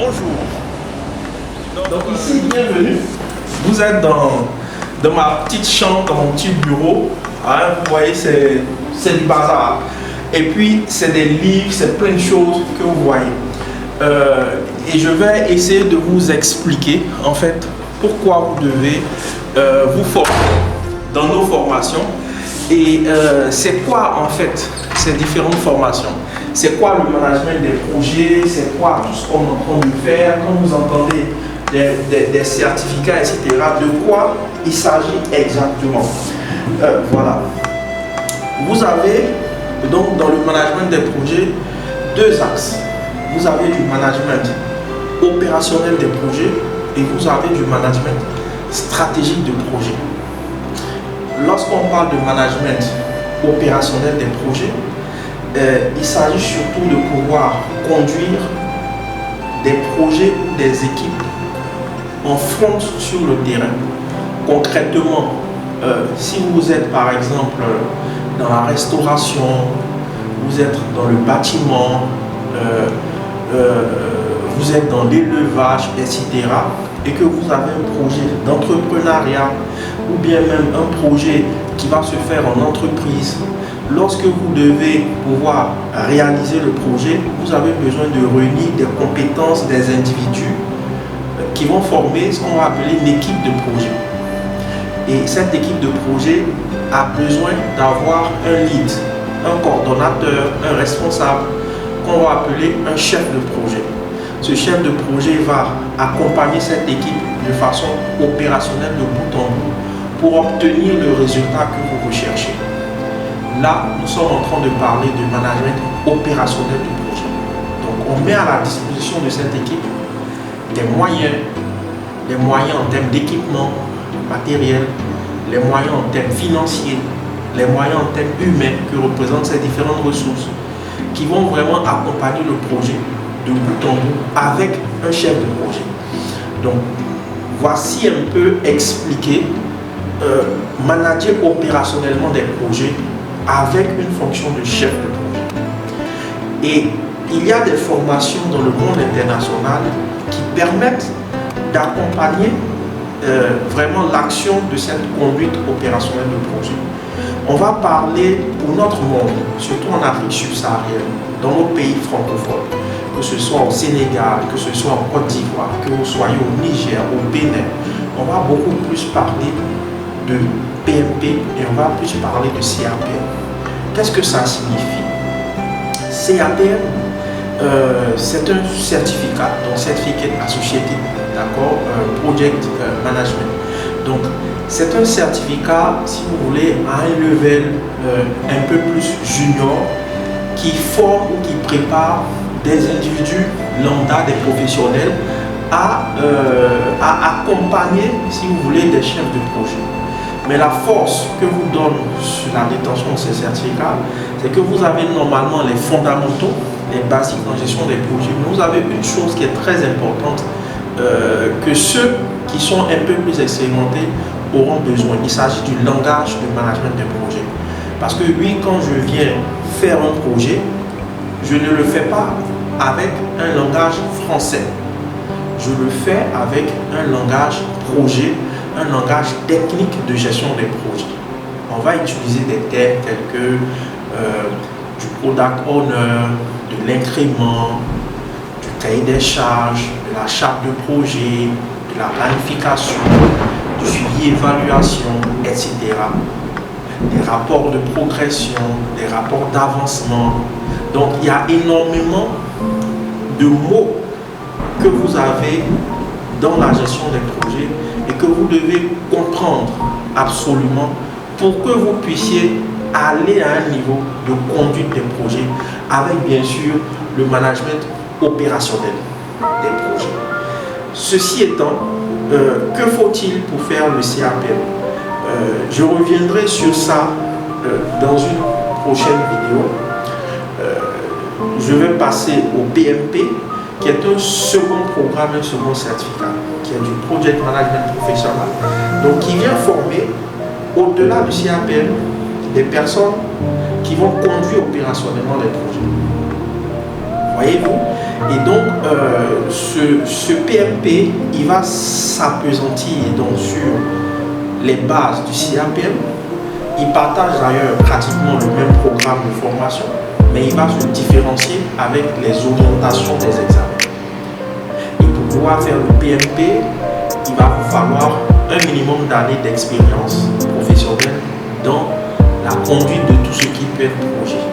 Bonjour. Donc ici, bienvenue. Vous êtes dans ma petite chambre, dans mon petit bureau. Hein, vous voyez, c'est du bazar. Et puis, c'est des livres, c'est plein de choses que vous voyez. Et je vais essayer de vous expliquer, en fait, pourquoi vous devez vous former dans nos formations. Et c'est quoi, en fait, ces différentes formations? C'est quoi le management des projets? C'est quoi tout ce qu'on est en train de faire? Quand vous entendez des certificats, etc., de quoi il s'agit exactement? Voilà. Vous avez donc dans le management des projets deux axes. Vous avez du management opérationnel des projets et vous avez du management stratégique de projet. Lorsqu'on parle de management opérationnel des projets, il s'agit surtout de pouvoir conduire des projets ou des équipes en front sur le terrain. Concrètement, si vous êtes par exemple dans la restauration, vous êtes dans le bâtiment, vous êtes dans l'élevage, etc., et que vous avez un projet d'entrepreneuriat ou bien même un projet qui va se faire en entreprise, lorsque vous devez pouvoir réaliser le projet, vous avez besoin de réunir des compétences des individus qui vont former ce qu'on va appeler une équipe de projet. Et cette équipe de projet a besoin d'avoir un lead, un coordonnateur, un responsable, qu'on va appeler un chef de projet. Ce chef de projet va accompagner cette équipe de façon opérationnelle de bout en bout pour obtenir le résultat que vous recherchez. Là, nous sommes en train de parler de management opérationnel du projet. Donc, on met à la disposition de cette équipe des moyens en termes d'équipement, matériel, les moyens en termes financiers, les moyens en termes humains que représentent ces différentes ressources qui vont vraiment accompagner le projet de bout en bout avec un chef de projet. Donc, voici un peu expliqué manager opérationnellement des projets avec une fonction de chef de projet. Et il y a des formations dans le monde international qui permettent d'accompagner vraiment l'action de cette conduite opérationnelle de projet. On va parler pour notre monde, surtout en Afrique subsaharienne, dans nos pays francophones, que ce soit au Sénégal, que ce soit en Côte d'Ivoire, que vous soyez au Niger, au Bénin, on va beaucoup plus parler de PMP et on va plus parler de CAPM. Qu'est-ce que ça signifie? CAPM, c'est un certificat, donc Certificate Associated, d'accord, Project Management. Donc, c'est un certificat, si vous voulez, à un level un peu plus junior qui forme ou qui prépare des individus lambda, des professionnels à accompagner, si vous voulez, des chefs de projet. Mais la force que vous donne sur la détention de ces certificats, c'est que vous avez normalement les fondamentaux, les basiques en gestion des projets. Mais vous avez une chose qui est très importante que ceux qui sont un peu plus expérimentés auront besoin. Il s'agit du langage de management des projets. Parce que oui, quand je viens faire un projet, je ne le fais pas avec un langage français. Je le fais avec un langage projet, un langage technique de gestion des projets. On va utiliser des termes tels que du product owner, de l'incrément, du cahier des charges, de la charte de projet, de la planification, du suivi évaluation, etc. Des rapports de progression, des rapports d'avancement. Donc il y a énormément de mots que vous avez dans la gestion des projets et que vous devez comprendre absolument pour que vous puissiez aller à un niveau de conduite des projets avec bien sûr le management opérationnel des projets. Ceci étant, que faut-il pour faire le CAPM? Je reviendrai sur ça dans une prochaine vidéo. Je vais passer au PMP, qui est un second programme, un second certificat, qui est du Project Management Professionnel, donc qui vient former, au-delà du CAPM, des personnes qui vont conduire opérationnellement les projets. Voyez-vous? Et donc, ce PMP, il va s'appesantir donc sur les bases du CAPM. Il partage d'ailleurs pratiquement le même programme de formation, mais il va se différencier avec les orientations des examens. Et pour pouvoir faire le PMP, il va vous falloir un minimum d'années d'expérience professionnelle dans la conduite de tout ce qui peut être projet.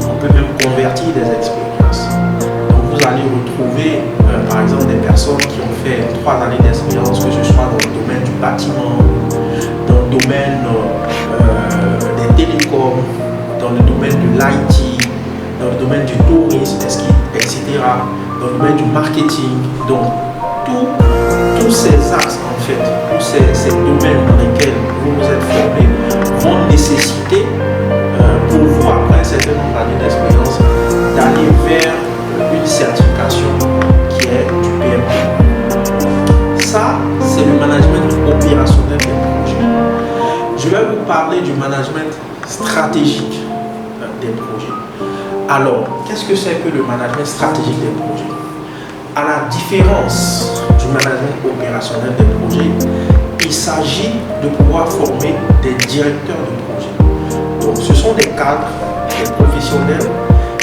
On peut même convertir des expériences. Donc vous allez retrouver par exemple des personnes qui ont fait 3 années d'expérience, que ce soit dans le domaine du bâtiment, dans le domaine des télécoms, dans le domaine de l'IT, dans le domaine du tourisme, etc., dans le domaine du marketing. Donc tous ces axes en fait, tous ces domaines dans lesquels vous vous êtes formé vont nécessiter pour vous, après un certain nombre d'années d'expérience, d'aller vers une certification qui est du PMP. Ça, c'est le management opérationnel des projets. Je vais vous parler du management stratégique des projets. Alors, qu'est-ce que c'est que le management stratégique des projets? À la différence du management opérationnel des projets, il s'agit de pouvoir former des directeurs de projet. Donc, ce sont des cadres, des professionnels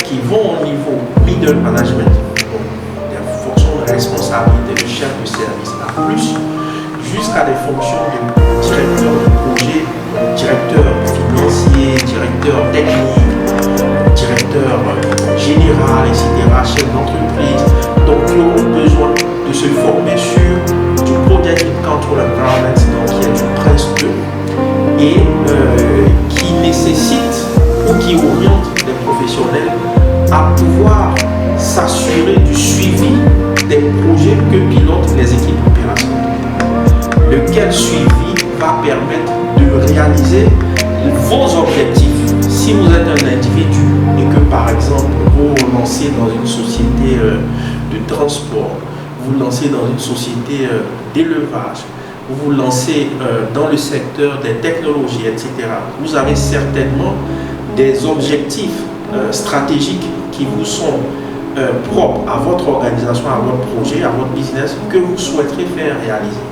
qui vont au niveau middle management, donc des fonctions de responsabilité de chef de service à plus, jusqu'à des fonctions de directeur de projet, directeur financier, directeur technique, directeur général, etc., chef d'entreprise. Donc, ils auront besoin de se former sur du Project Control Environment, donc qui est du Prince 2, et qui nécessite ou qui oriente les professionnels à pouvoir s'assurer du suivi des projets que pilotent les équipes opérationnelles. Lequel suivi va permettre de réaliser vos objectifs. Si vous êtes un individu et que par exemple vous vous lancez dans une société de transport, vous lancez dans une société d'élevage, vous vous lancez dans le secteur des technologies, etc., vous avez certainement des objectifs stratégiques qui vous sont propres à votre organisation, à votre projet, à votre business, que vous souhaiterez faire réaliser.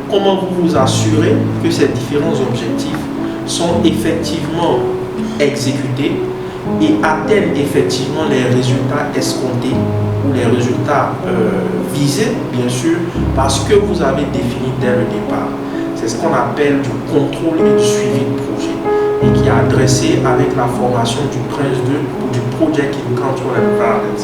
Comment vous vous assurez que ces différents objectifs sont effectivement exécutés et atteignent effectivement les résultats escomptés ou les résultats visés, bien sûr, parce que vous avez défini dès le départ. C'est ce qu'on appelle du contrôle et du suivi de projet, et qui est adressé avec la formation du Prince 2 ou du Project Control Environment.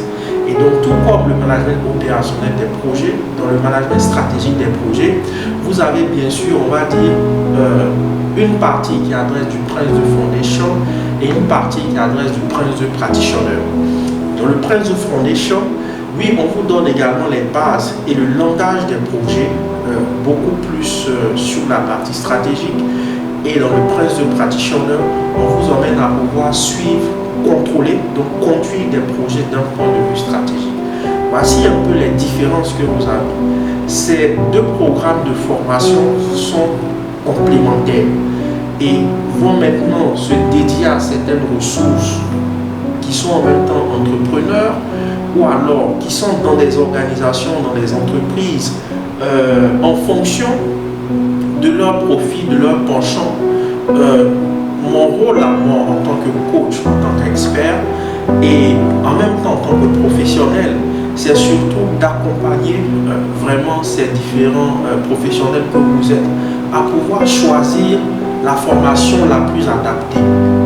Et donc, tout comme le management opérationnel des projets, dans le management stratégique des projets, vous avez bien sûr, on va dire, une partie qui adresse du Prince 2 Foundation et une partie qui adresse du Prince 2 Practitioner. Dans le Prince 2 Foundation, oui, on vous donne également les bases et le langage des projets, beaucoup plus sur la partie stratégique. Et dans le Prince 2 Practitioner, on vous emmène à pouvoir suivre, contrôler, donc conduire des projets d'un point de vue stratégique. Voici un peu les différences que vous avez. Ces deux programmes de formation sont complémentaires et vont maintenant se dédier à certaines ressources qui sont en même temps entrepreneurs ou alors qui sont dans des organisations, dans des entreprises en fonction de leur profil, de leur penchant. Mon rôle à moi en tant que coach, en tant qu'expert et en même temps en tant que professionnel, c'est surtout d'accompagner vraiment ces différents professionnels que vous êtes à pouvoir choisir la formation la plus adaptée.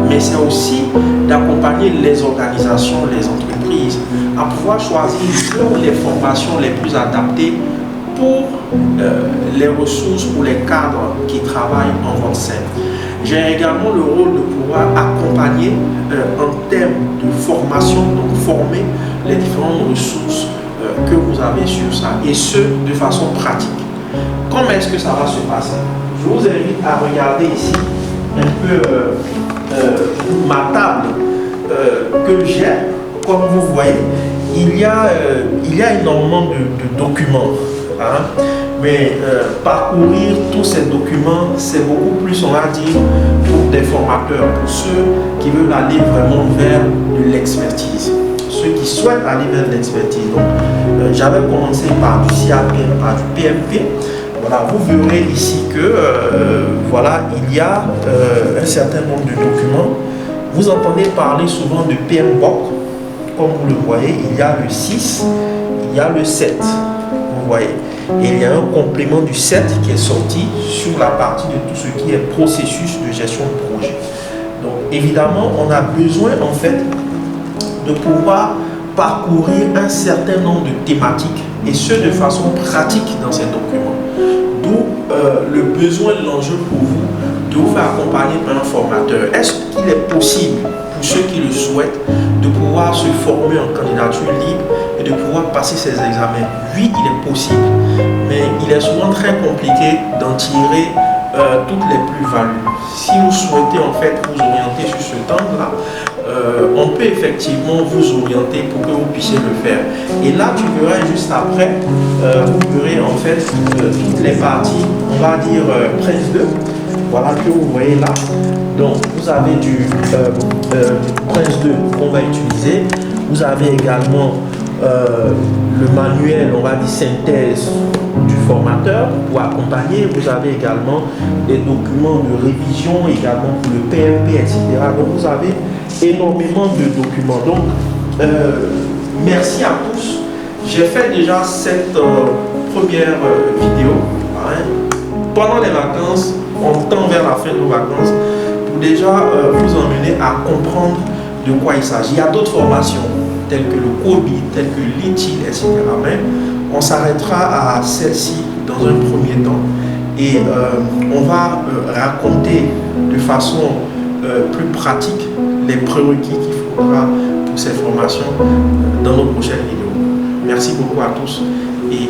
Mais c'est aussi d'accompagner les organisations, les entreprises à pouvoir choisir les formations les plus adaptées pour les ressources, pour les cadres qui travaillent en votre sein. J'ai également le rôle de pouvoir accompagner en termes de formation, donc former les différentes ressources que vous avez sur ça, et ce, de façon pratique. Comment est-ce que ça va se passer? Je vous invite à regarder ici un peu ma table que j'ai. Comme vous voyez, il y a énormément de documents. Hein? Mais parcourir tous ces documents, c'est beaucoup plus, on va dire, pour des formateurs, pour ceux qui veulent aller vraiment vers de l'expertise. ceux qui souhaitent aller vers l'expertise. Donc, j'avais commencé par du CAPM, par du PMP. Voilà, vous verrez ici que voilà, il y a un certain nombre de documents. Vous entendez parler souvent de PMBOK. Comme vous le voyez, il y a le 6, il y a le 7. Vous voyez. Et il y a un complément du 7 qui est sorti sur la partie de tout ce qui est processus de gestion de projet. Donc évidemment, on a besoin en fait de pouvoir parcourir un certain nombre de thématiques et ce de façon pratique dans ces documents. D'où le besoin, l'enjeu pour vous de vous faire accompagner par un formateur. Est-ce qu'il est possible pour ceux qui le souhaitent de pouvoir se former en candidature libre et de pouvoir passer ces examens? Oui, il est possible, mais il est souvent très compliqué d'en tirer toutes les plus-values. Si vous souhaitez en fait vous orienter sur ce temps-là, on peut effectivement vous orienter pour que vous puissiez le faire. Et là, tu verras juste après, vous verrez en fait toutes les parties, on va dire Prince 2, voilà que vous voyez là. Donc, vous avez du Prince 2 qu'on va utiliser. Vous avez également le manuel, on va dire synthèse du formateur pour accompagner. Vous avez également des documents de révision également pour le PMP, etc. Donc vous avez énormément de documents. Donc merci à tous. J'ai fait déjà cette première vidéo pendant les vacances. On tend vers la fin de nos vacances pour déjà vous emmener à comprendre de quoi il s'agit. Il y a d'autres formations telles que le COBI, telles que l'ITIL, etc. Mais on s'arrêtera à celle-ci dans un premier temps et on va raconter de façon plus pratique les prérequis qu'il faudra pour cette formation dans nos prochaines vidéos. Merci beaucoup à tous et